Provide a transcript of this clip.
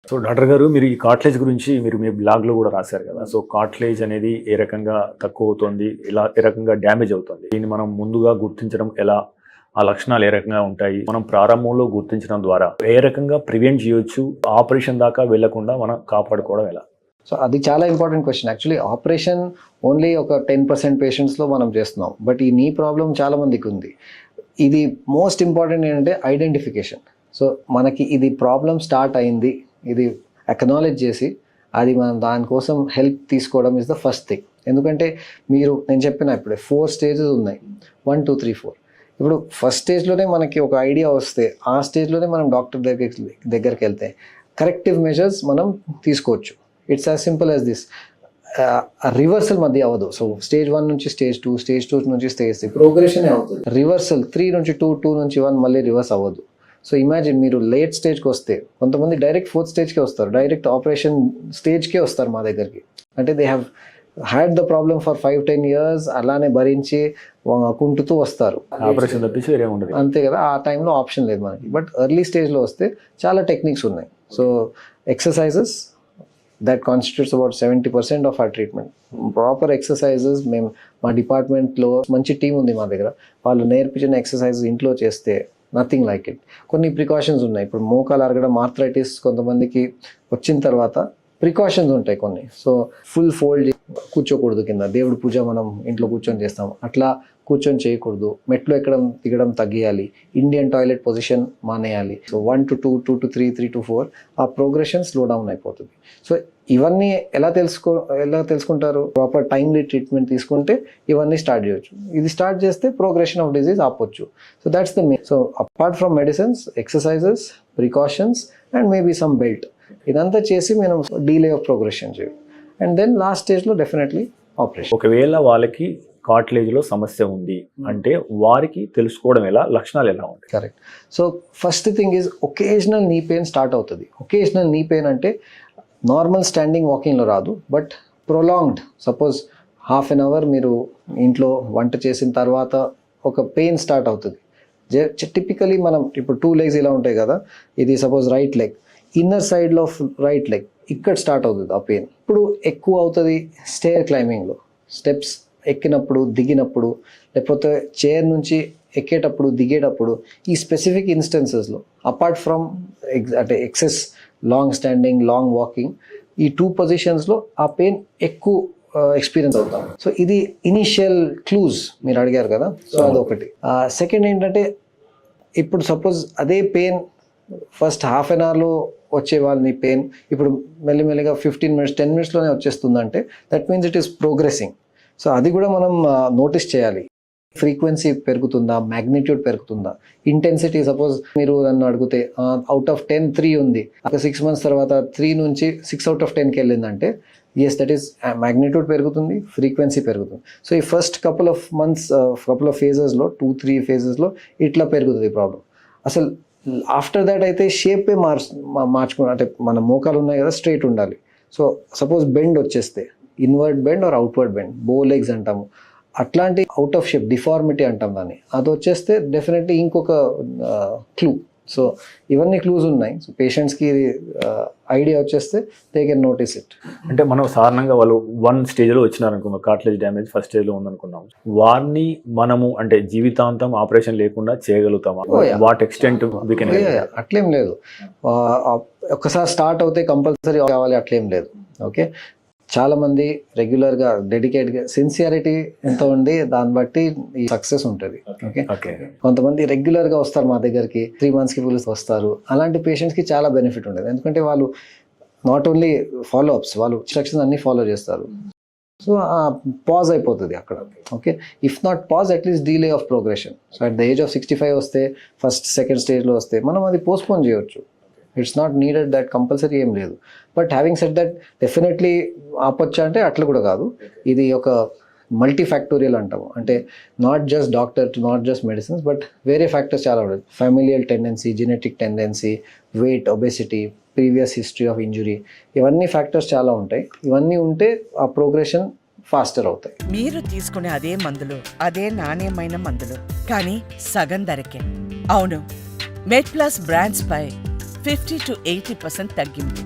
So doctor గారు, మీరు ఈ కార్ట్లేజ్ గురించి మీరు మీ బ్లాగ్లో కూడా రాశారు కదా. సో కార్ట్లేజ్ అనేది ఏ రకంగా తక్కువ అవుతుంది, ఇలా ఏ రకంగా డ్యామేజ్ అవుతుంది, దీన్ని మనం ముందుగా గుర్తించడం ఎలా, ఆ లక్షణాలు ఏ రకంగా ఉంటాయి, మనం ప్రారంభంలో గుర్తించడం ద్వారా ఏ రకంగా ప్రివెంట్ చేయొచ్చు, ఆపరేషన్ దాకా వెళ్లకుండా మనం కాపాడుకోవడం ఎలా? సో అది చాలా important question. Actually operation only ఒక 10% పేషెంట్స్లో మనం చేస్తున్నాం, బట్ ఈ నీ ప్రాబ్లం చాలా మందికి ఉంది. ఇది మోస్ట్ ఇంపార్టెంట్ ఏంటంటే ఐడెంటిఫికేషన్. సో మనకి ఇది ప్రాబ్లం స్టార్ట్ అయింది, ఇది అక్నాలెడ్జ్ చేసి అది మనం దానికోసం హెల్ప్ తీసుకోవడం ఇస్ ద ఫస్ట్ థింగ్. ఎందుకంటే నేను చెప్పిన ఇప్పుడే 4 స్టేజెస్ ఉన్నాయి, 1, 2, 3, 4. ఇప్పుడు ఫస్ట్ స్టేజ్లోనే మనకి ఒక ఐడియా వస్తే ఆ స్టేజ్లోనే మనం డాక్టర్ దగ్గరికి వెళ్తే కరెక్టివ్ మెజర్స్ మనం తీసుకోవచ్చు. It's as simple as this. Reversal మధ్య అవ్వదు. సో స్టేజ్ 1 నుంచి స్టేజ్ 2, స్టేజ్ 2 నుంచి స్టేజ్ 3 ప్రోగ్రెషన్ అవుతుంది. రివర్సల్ 3 నుంచి 2, 2 నుంచి 1 మళ్ళీ రివర్స్ అవ్వదు. సో ఇమాజిన్ మీరు లేట్ స్టేజ్కి వస్తే, కొంతమంది డైరెక్ట్ 4th స్టేజ్కే వస్తారు, డైరెక్ట్ ఆపరేషన్ స్టేజ్కే వస్తారు మా దగ్గరికి. అంటే they have had the problem for 5-10 years, అలానే భరించి కుంటుతూ వస్తారు. ఆపరేషన్ తప్పించి వేరే ఉండదు. అంతే కదా, ఆ టైంలో ఆప్షన్ లేదు మనకి. బట్ ఎర్లీ స్టేజ్లో వస్తే చాలా టెక్నిక్స్ ఉన్నాయి. So exercises that constitutes about 70% of our treatment. Proper exercises మా డిపార్ట్మెంట్లో మంచి టీం ఉంది మా దగ్గర. వాళ్ళు నేర్పించిన ఎక్సర్సైజెస్ ఇంట్లో చేస్తే నథింగ్ లైక్ ఇట్. కొన్ని ప్రికాషన్స్ ఉన్నాయి. ఇప్పుడు మోకాలు అరగడం, ఆర్థరైటిస్ కొంతమందికి వచ్చిన తర్వాత ప్రికాషన్స్ ఉంటాయి కొన్ని. సో ఫుల్ ఫోల్డ్ కూర్చోకూడదు, కింద దేవుడి పూజ మనం ఇంట్లో కూర్చొని చేస్తాం, అట్లా కూర్చొని చేయకూడదు. మెట్లు ఎక్కడం దిగడం తగ్గియాలి, ఇండియన్ టాయిలెట్ పొజిషన్ మానేయాలి. సో 1 to 2, 2 to 3, 3 to 4 ఆ ప్రోగ్రెషన్ స్లో డౌన్ అయిపోతుంది. సో ఇవన్నీ ఎలా తెలుసుకుంటారు? ప్రాపర్ టైమ్లీ ట్రీట్మెంట్ తీసుకుంటే ఇవన్నీ స్టార్ట్ చేయొచ్చు. ఇది స్టార్ట్ చేస్తే ప్రోగ్రెషన్ ఆఫ్ డిజీజ్ ఆపొచ్చు. So that's the main. So apart from medicines, exercises, precautions and maybe some belt, ఇదంతా చేసి మనం డీలే ఆఫ్ ప్రోగ్రెషన్ చేయం. అండ్ దెన్ లాస్ట్ స్టేజ్లో డెఫినెట్లీ ఆపరేషన్. ఒకవేళ వాళ్ళకి కార్ట్లేజ్లో సమస్య ఉంది అంటే వారికి తెలుసుకోవడం ఎలా, లక్షణాలు ఎలా ఉంటాయి? Correct. So first thing is occasional knee pain start అవుతుంది. ఒకేజనల్ నీ పెయిన్ అంటే నార్మల్ స్టాండింగ్ వాకింగ్లో రాదు, but prolonged, suppose ½ an hour మీరు ఇంట్లో వంట చేసిన తర్వాత ఒక పెయిన్ స్టార్ట్ అవుతుంది. టిపికలీ మనం ఇప్పుడు 2 legs ఇలా ఉంటాయి కదా, ఇది సపోజ్ రైట్ లెగ్, ఇన్నర్ సైడ్లో రైట్ లెగ్ ఇక్కడ స్టార్ట్ అవుతుంది ఆ పెయిన్. ఇప్పుడు ఎక్కువ అవుతుంది స్టేర్ క్లైంబింగ్లో, స్టెప్స్ ఎక్కినప్పుడు, దిగినప్పుడు, లేకపోతే చైర్ నుంచి ఎక్కేటప్పుడు, దిగేటప్పుడు, ఈ స్పెసిఫిక్ ఇన్స్టెన్సెస్లో అపార్ట్ ఫ్రమ్ అంటే excess long standing, long walking, ఈ 2 పొజిషన్స్లో ఆ పెయిన్ ఎక్కువ ఎక్స్పీరియన్స్ అవుతాం. సో ఇది ఇనిషియల్ క్లూజ్ మీరు అడిగారు కదా, సో అదొకటి. సెకండ్ ఏంటంటే, ఇప్పుడు సపోజ్ అదే పెయిన్ ఫస్ట్ ½ an hourలో వచ్చే వాళ్ళని పెయిన్ ఇప్పుడు మెల్లిమెల్లిగా 15 minutes, 10 minutesలోనే వచ్చేస్తుందంటే that means it is progressing. So అది కూడా మనం నోటీస్ చేయాలి. ఫ్రీక్వెన్సీ పెరుగుతుందా, మ్యాగ్నిట్యూడ్ పెరుగుతుందా, ఇంటెన్సిటీ. సపోజ్ మీరు నన్ను అడిగితే అవుట్ ఆఫ్ 10 3 ఉంది, ఒక 6 months తర్వాత 3 నుంచి 6 out of 10కి వెళ్ళిందంటే ఎస్, దట్ ఈస్ మ్యాగ్నిట్యూడ్ పెరుగుతుంది, ఫ్రీక్వెన్సీ పెరుగుతుంది. సో ఈ first couple of months, couple of ఫేజెస్లో, 2-3 phases ఇట్లా పెరుగుతుంది ప్రాబ్లం. అసలు ఆఫ్టర్ దాట్ అయితే షేపే మార్చుకుని, అంటే మన మోకాలు ఉన్నాయి కదా స్ట్రైట్ ఉండాలి. సో సపోజ్ బెండ్ వచ్చేస్తే, inward bend or outward bend, bow legs అంటాము, అట్లాంటి అవుట్ ఆఫ్ షేప్, డిఫార్మిటీ అంటాం దాన్ని, అది వచ్చేస్తే డెఫినెట్లీ ఇంకొక క్లూ. సో ఇవన్నీ క్లూస్ ఉన్నాయి. సో పేషెంట్స్కి ఐడియా వచ్చేస్తే దే కెన్ నోటీస్ ఇట్. అంటే మనం సాధారణంగా వాళ్ళు 1 స్టేజ్లో వచ్చినారనుకున్నాం, కార్ట్లేజ్ డ్యామేజ్ ఫస్ట్ స్టేజ్లో ఉందనుకున్నాం, వారిని మనము అంటే జీవితాంతం ఆపరేషన్ లేకుండా చేయగలుగుతామా? What extent? అట్లేం లేదు. ఒక్కసారి స్టార్ట్ అవుతే కంపల్సరీ కావాలి అట్లేం లేదు. ఓకే, చాలామంది రెగ్యులర్గా, డెడికేట్గా, సిన్సియారిటీ ఎంత ఉంది దాన్ని బట్టి ఈ సక్సెస్ ఉంటుంది. ఓకే, కొంతమంది రెగ్యులర్గా వస్తారు మా దగ్గరికి, 3 monthsకి ఫుల్ వస్తారు. అలాంటి పేషెంట్స్కి చాలా బెనిఫిట్ ఉంటుంది. ఎందుకంటే వాళ్ళు నాట్ ఓన్లీ ఫాలో అప్స్, వాళ్ళు ఇన్స్ట్రక్షన్స్ అన్నీ ఫాలో చేస్తారు. సో పాజ్ అయిపోతుంది అక్కడ. Okay, if not pause, at least delay of progression. So at the age of 65 వస్తే, ఫస్ట్ సెకండ్ స్టేజ్లో వస్తే మనం అది పోస్ట్పోన్ చేయొచ్చు. It's not needed that compulsory ఏం లేదు. But having said that, definitely ఆపొచ్చా అంటే అట్లా కూడా కాదు. ఇది ఒక మల్టీఫ్యాక్టోరియల్ అంటాము. అంటే not just doctor, not just medicines, but వేరే ఫ్యాక్టర్స్ చాలా ఉంటాయి. Familial tendency, genetic tendency, weight, obesity, previous history of injury, ఇవన్నీ ఫ్యాక్టర్స్ చాలా ఉంటాయి. ఇవన్నీ ఉంటే ఆ ప్రోగ్రెషన్ ఫాస్టర్ అవుతాయి. మీరు తీసుకునే అదే మందులు, అదే నాణ్యమైన మందులు, కానీ సగం ధరకే. అవును, మెడ్ ప్లస్ బ్రాండ్స్ పై 50 to 80% తగ్గింపు.